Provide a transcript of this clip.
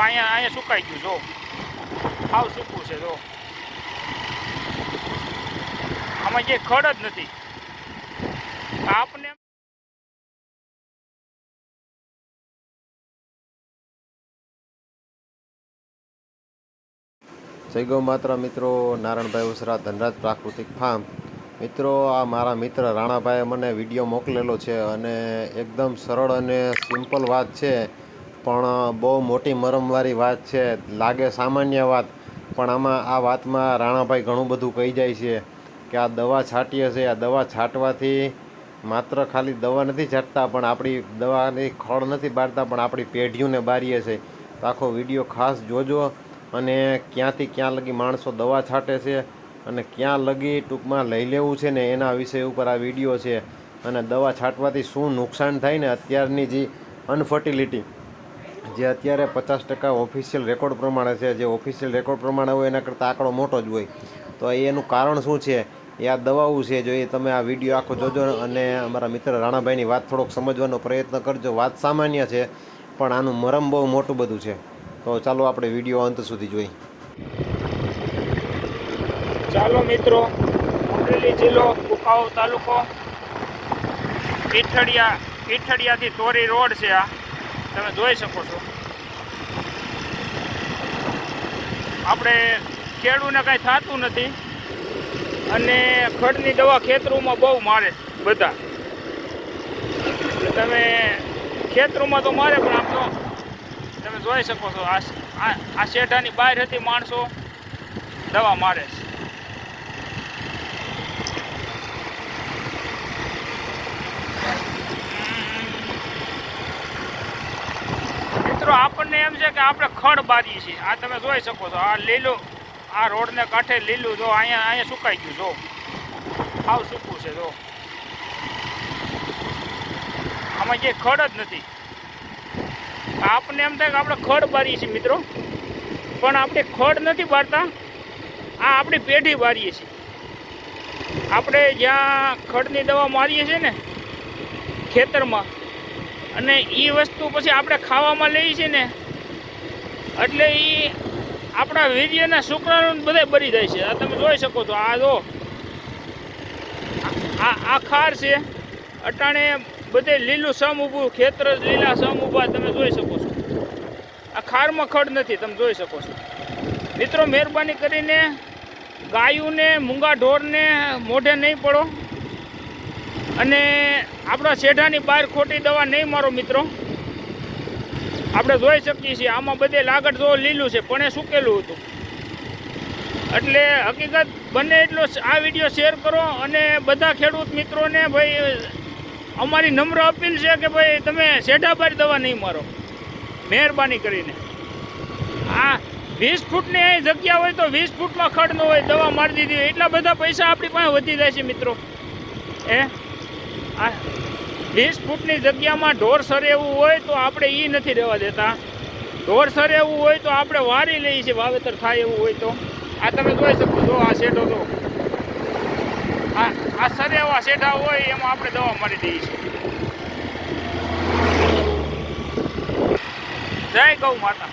અહીંયા સુકાઈ ગયું, જો સાવ સૂકું છે, જો આમાં જે ખડ જ નથી. આપને જય ગૌ માતા મિત્રો, નારાયણભાઈ ઉસરા, ધનરાજ પ્રાકૃતિક ફાર્મ. મિત્રો, આ મારા મિત્ર રાણાભાઈએ મને વિડીયો મોકલેલો છે અને એકદમ સરળ અને સિમ્પલ વાત છે, પણ બહુ મોટી મરમવાળી વાત છે. લાગે સામાન્ય વાત, પણ આમાં આ વાતમાં રાણાભાઈ ઘણું બધું કહી જાય છે કે આ દવા છાંટીએ છે, આ દવા છાંટવાથી માત્ર ખાલી દવા નથી છાંટતા, પણ આપણી દવાની ખડ નથી બાળતા, પણ આપણી પેઢીઓને બારીએ છે. તો આખો વિડીયો ખાસ જોજો. અને ક્યાંથી ક્યાં લગી માણસો દવા છાંટે છે અને ક્યાં લગી ટૂંકમાં લઈ લેવું છે ને એના વિષય ઉપર આ વિડીયો છે. અને દવા છાંટવાથી શું નુકસાન થાય ને અત્યારની જે અનફર્ટિલિટી, જે અત્યારે 50% ઓફિશિયલ રેકોર્ડ પ્રમાણે છે, જે ઓફિશિયલ રેકોર્ડ પ્રમાણે હોય એના કરતાં આંકડો મોટો જ હોય. તો એનું કારણ શું છે, એ આ દવાઓ છે. જો એ તમે આ વિડીયો આખો જોજો અને અમારા મિત્ર રાણાભાઈની વાત થોડોક સમજવાનો પ્રયત્ન કરજો. વાત સામાન્ય છે, પણ આનું મરમ બહુ મોટું બધું છે. તો ચાલો આપણે વિડીયો અંત સુધી જોઈ. ચાલો મિત્રો, અમરેલી જિલ્લો, કુકાઓ તાલુકો, ઈઠડિયાથી તોરી રોડ છે. આ તમે જોઈ શકો છો. આપણે ખેડૂને કાંઈ થતું નથી અને ખડની દવા ખેતરોમાં બહુ મારે બધા. તમે ખેતરોમાં તો મારે, પણ આમ તો તમે જોઈ શકો છો આ શેઢાની બહાર હતી માણસો દવા મારે છે. મિત્રો, આપણને એમ છે કે આપણે ખડ બારીએ છીએ. આ તમે જોઈ શકો છો, આ લીલું, આ રોડને કાંઠે લીલું, જો અહીંયા સુકાઈ ગયું, જો સાવ સૂકું છે, જો આમાં જે ખડ જ નથી. આપણને એમ થાય કે આપણે ખડ બારીએ છીએ મિત્રો, પણ આપણે ખડ નથી બારતા, આ આપણી પેઢી બારીએ છીએ. આપણે જ્યાં ખડની દવા મારીએ છીએ ને ખેતરમાં, અને એ વસ્તુ પછી આપણે ખાવામાં લઈએ છીએ ને, એટલે એ આપણા વીર્યના શુક્રાણુ બધા બળી જાય છે. આ તમે જોઈ શકો છો. આ જો આ ખાર છે, અટાણે બધે લીલું સમ ઊભું, ખેતર લીલા સમ ઊભા, તમે જોઈ શકો છો. આ ખારમાં ખડ નથી, તમે જોઈ શકો છો. મિત્રો, મહેરબાની કરીને ગાયોને, મૂંગા ઢોરને મોઢે નહીં પડો અને આપણા શેઢાની બહાર ખોટી દવા નહીં મારો મિત્રો. આપણે જોઈ શકીએ છીએ આમાં બધે લાગડ જો લીલું છે, પણ એ સૂકેલું હતું. એટલે હકીકત બને એટલો આ વિડીયો શેર કરો અને બધા ખેડૂત મિત્રોને ભાઈ અમારી નમ્ર અપીલ છે કે ભાઈ તમે શેઢા બહાર દવા નહીં મારો, મહેરબાની કરીને. આ 20 ફૂટની અહીં જગ્યા હોય તો 20 ફૂટમાં ખડ ન હોય, દવા મારી દીધી હોય, એટલા બધા પૈસા આપણી પાસે વધી જાય છે મિત્રો. આ 20 ફૂટની જગ્યામાં ઢોર સરે એવું હોય તો આપણે એ નથી રહેવા દેતા. ઢોર સરે એવું હોય તો આપણે વારી લઈએ છીએ, વાવેતર થાય એવું હોય તો. આ તમે જોઈ શકો છો, આ શેઢો તો આ સરે એવા શેઢા હોય એમાં આપણે દવા મારી દઈએ છીએ. જય ગૌ માતા.